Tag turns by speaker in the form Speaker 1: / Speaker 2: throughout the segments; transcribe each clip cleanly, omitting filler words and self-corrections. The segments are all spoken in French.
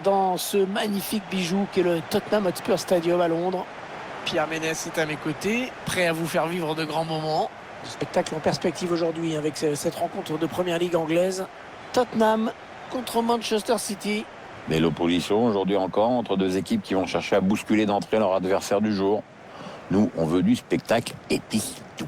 Speaker 1: dans ce magnifique bijou qu'est le Tottenham Hotspur Stadium à Londres. Pierre Ménès est à mes côtés, prêt à vous faire vivre de grands moments. Du spectacle en perspective aujourd'hui avec cette rencontre de Première Ligue anglaise. Tottenham contre Manchester City.
Speaker 2: Mais l'opposition aujourd'hui encore entre deux équipes qui vont chercher à bousculer d'entrée leur adversaire du jour. Nous, on veut du spectacle et puis tout.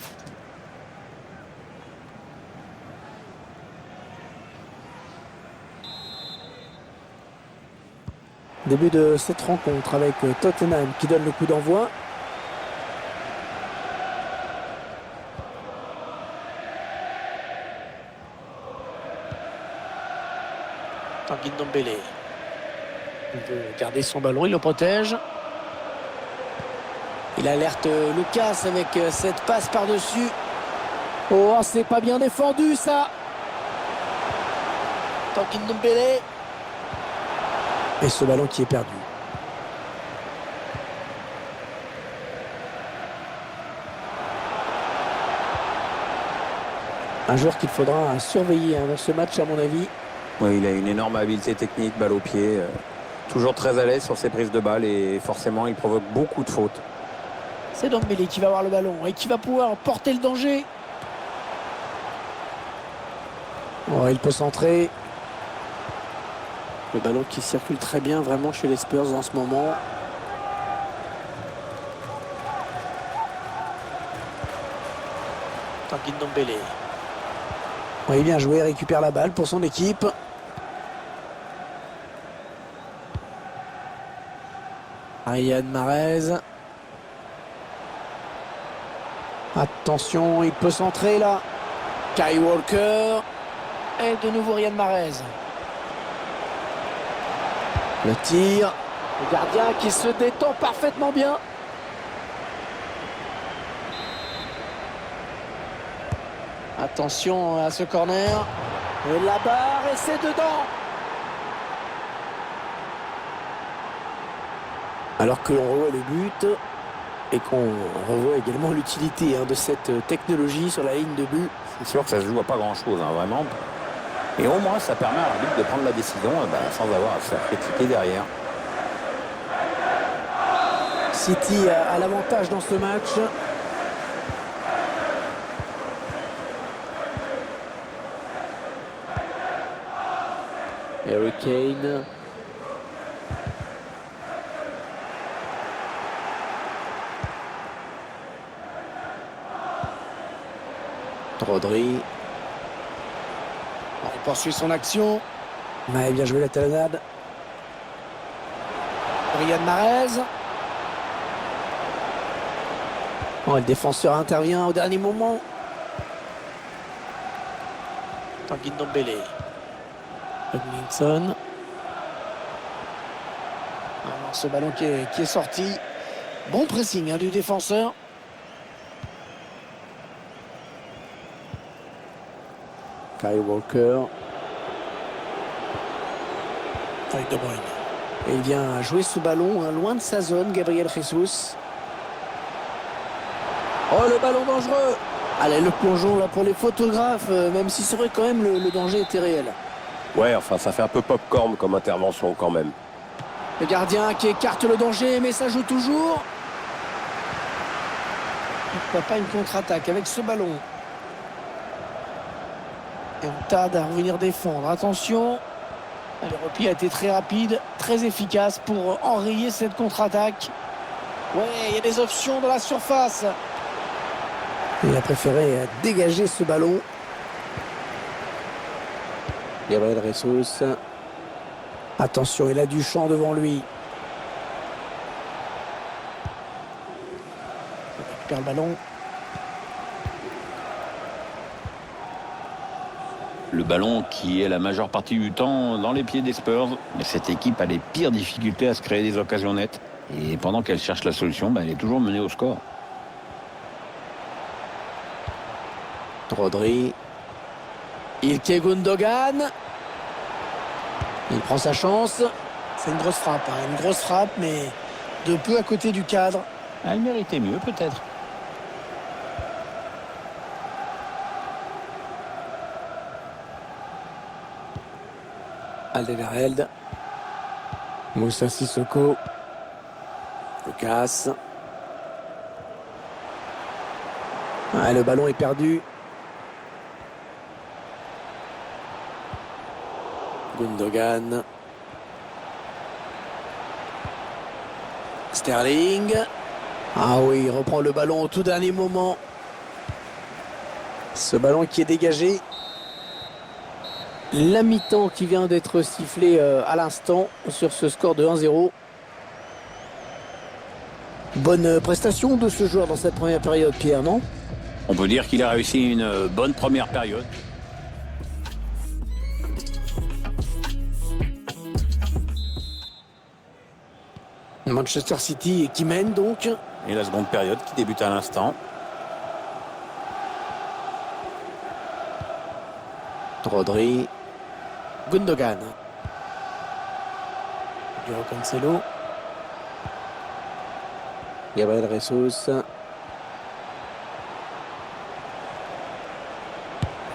Speaker 1: Début de cette rencontre avec Tottenham qui donne le coup d'envoi. Tanguy Ndombele. Il veut garder son ballon, il le protège. Il alerte Lucas avec cette passe par-dessus. Oh, c'est pas bien défendu ça. Tanguy Ndombele. Et ce ballon qui est perdu. Un joueur qu'il faudra surveiller dans ce match à mon avis.
Speaker 3: Oui, il a une énorme habileté technique, balle au pied. Toujours très à l'aise sur ses prises de balles et forcément il provoque beaucoup de fautes.
Speaker 1: C'est Ndombele qui va avoir le ballon et qui va pouvoir porter le danger. Oh, il peut centrer. Le ballon qui circule très bien vraiment chez les Spurs en ce moment. Tanguy Ndombele. Oui, bien joué, récupère la balle pour son équipe. Riyad Mahrez. Attention, il peut centrer là. Kyle Walker. Et de nouveau Riyad Mahrez. Le tir. Le gardien qui se détend parfaitement bien. Attention à ce corner. Et la barre et c'est dedans. Alors que l'on revoit le but et qu'on revoit également l'utilité de cette technologie sur la ligne de but.
Speaker 3: C'est sûr que ça se joue à pas grand-chose, vraiment. Et au moins, ça permet à l'arbitre de prendre la décision sans avoir à se faire critiquer derrière.
Speaker 1: City a l'avantage dans ce match. Harry Kane. Rodri. Il poursuit son action. Ouais, bien joué la talonnade. Riyad Mahrez. Oh, le défenseur intervient au dernier moment. Tanguy Ndombele. Hudminson. Alors, ce ballon qui est sorti. Bon pressing du défenseur. Kyle Walker. Avec De Bruyne. Et il vient jouer ce ballon loin de sa zone, Gabriel Jesus. Oh, le ballon dangereux. Allez, le plongeon là pour les photographes, même si c'est vrai quand même le danger était réel.
Speaker 3: Ouais, enfin ça fait un peu popcorn comme intervention quand même.
Speaker 1: Le gardien qui écarte le danger, mais ça joue toujours. Pourquoi pas une contre-attaque avec ce ballon. Et on tarde à revenir défendre. Attention. Le repli a été très rapide, très efficace pour enrayer cette contre-attaque. Ouais, il y a des options dans la surface. Il a préféré dégager ce ballon. Gabriel Jesus. Attention, il a du champ devant lui. Il récupère le ballon.
Speaker 2: Le ballon qui est la majeure partie du temps dans les pieds des Spurs. Mais cette équipe a les pires difficultés à se créer des occasions nettes. Et pendant qu'elle cherche la solution, elle est toujours menée au score.
Speaker 1: Rodri. Ilkay Gundogan. Il prend sa chance. C'est une grosse frappe. Une grosse frappe, mais de peu à côté du cadre.
Speaker 2: Elle méritait mieux peut-être.
Speaker 1: Alderweireld. Moussa Sissoko. Lucas. Ah, le ballon est perdu. Gundogan. Sterling. Ah oui, il reprend le ballon au tout dernier moment. Ce ballon qui est dégagé. La mi-temps qui vient d'être sifflée à l'instant sur ce score de 1-0. Bonne prestation de ce joueur dans cette première période, Pierre, non?
Speaker 2: On peut dire qu'il a réussi une bonne première période.
Speaker 1: Manchester City qui mène donc.
Speaker 2: Et la seconde période qui débute à l'instant.
Speaker 1: Rodri. Gundogan. Joao Cancelo. Gabriel Jesus.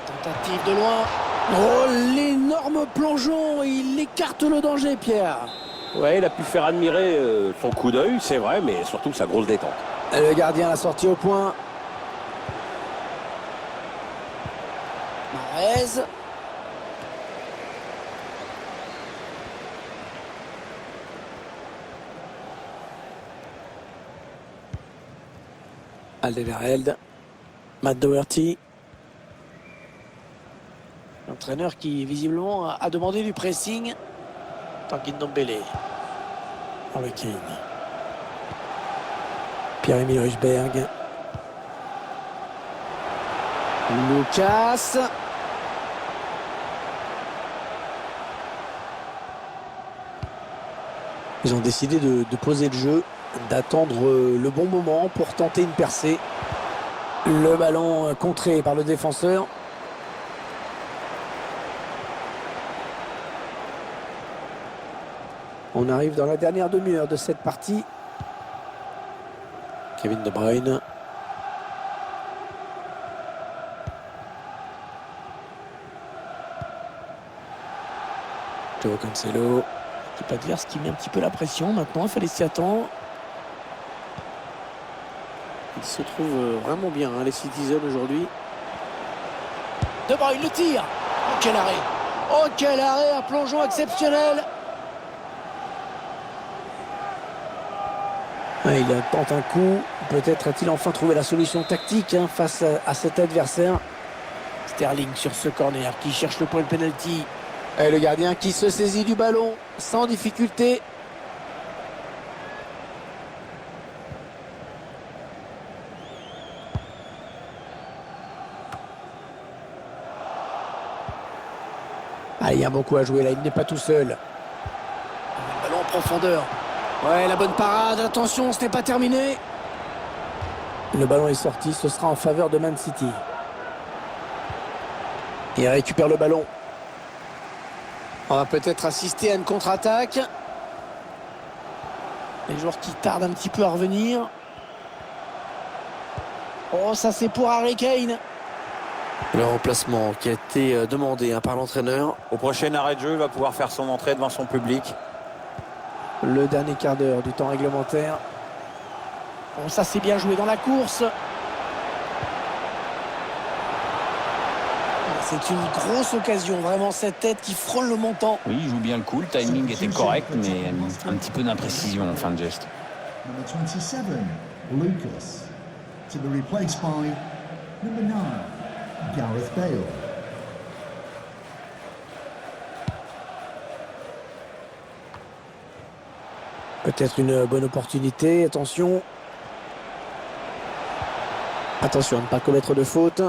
Speaker 1: Tentative de loin. Oh, l'énorme plongeon. Il écarte le danger, Pierre.
Speaker 3: Ouais, il a pu faire admirer son coup d'œil, c'est vrai, mais surtout sa grosse détente.
Speaker 1: Le gardien l'a sorti au point. Mahrez. Alderweireld. Matt Doherty. L'entraîneur qui visiblement a demandé du pressing. Tanguy Ndombele. Harry Kane. Pierre-Emile Hojbjerg. Lucas. Ils ont décidé de poser le jeu, d'attendre le bon moment pour tenter une percée. Le ballon contré par le défenseur. On arrive dans la dernière demi-heure de cette partie. Kevin De Bruyne. Joao Cancelo. L'équipe adverse qui met un petit peu la pression maintenant. Il fallait s'y attendre. Ils se trouvent vraiment bien, hein, les Citizens aujourd'hui. De Bruyne le tire. Oh, quel arrêt! Oh, quel arrêt! Un plongeon exceptionnel! Ah, il tente un coup. Peut-être a-t-il enfin trouvé la solution tactique face à cet adversaire. Sterling sur ce corner qui cherche le point de pénalty. Et le gardien qui se saisit du ballon sans difficulté. Ah, il y a beaucoup à jouer là, il n'est pas tout seul. Le ballon en profondeur. Ouais, la bonne parade, attention, ce n'est pas terminé. Le ballon est sorti, ce sera en faveur de Man City. Il récupère le ballon. On va peut-être assister à une contre-attaque. Les joueurs qui tardent un petit peu à revenir. Oh, ça c'est pour Harry Kane. Le remplacement qui a été demandé par l'entraîneur.
Speaker 3: Au prochain arrêt de jeu, il va pouvoir faire son entrée devant son public.
Speaker 1: Le dernier quart d'heure du temps réglementaire. Bon, ça c'est bien joué dans la course. C'est une grosse occasion, vraiment cette tête qui frôle le montant.
Speaker 2: Oui, il joue bien le coup, le timing était correct, mais un petit peu d'imprécision en fin de geste.
Speaker 4: Number 27, Lucas. To be replaced by number 9, Gareth Bale.
Speaker 1: Peut-être une bonne opportunité, attention. Attention à ne pas commettre de faute.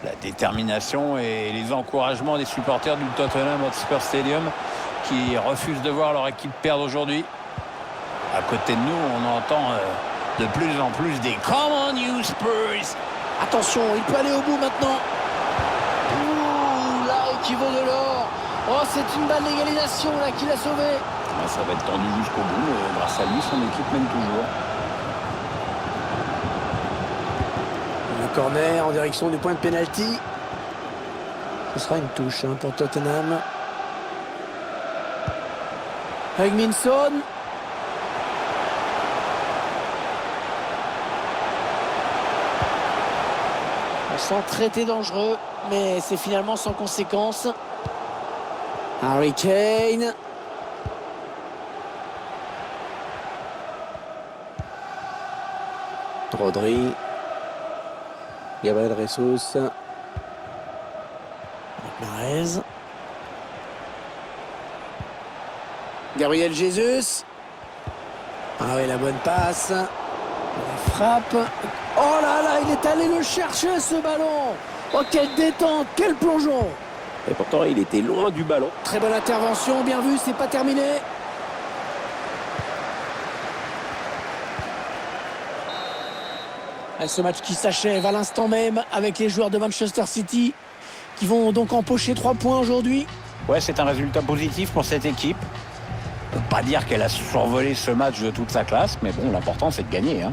Speaker 2: La détermination et les encouragements des supporters du Tottenham Hotspur Stadium qui refusent de voir leur équipe perdre aujourd'hui. À côté de nous, on entend de plus en plus des Come on you Spurs.
Speaker 1: Attention, il peut aller au bout maintenant. Ouh, l'arrêt qui vaut de l'or. Oh, c'est une balle d'égalisation là qui l'a sauvé.
Speaker 2: Ça va être tendu jusqu'au bout, mais grâce à lui, son équipe mène toujours.
Speaker 1: Le corner en direction du point de pénalty. Ce sera une touche pour Tottenham. Heung-min-Son. On sent traité dangereux, mais c'est finalement sans conséquence. Harry Kane. Rodri. Gabriel Jesus. Mahrez. Gabriel Jesus. Ah oui, la bonne passe. La frappe. Oh là là, il est allé le chercher ce ballon. Oh, quelle détente, quel plongeon.
Speaker 3: Et pourtant, il était loin du ballon.
Speaker 1: Très bonne intervention, bien vu, c'est pas terminé. Et ce match qui s'achève à l'instant même avec les joueurs de Manchester City qui vont donc empocher 3 points aujourd'hui.
Speaker 2: Ouais, c'est un résultat positif pour cette équipe. On peut pas dire qu'elle a survolé ce match de toute sa classe, mais bon, l'important c'est de gagner, hein.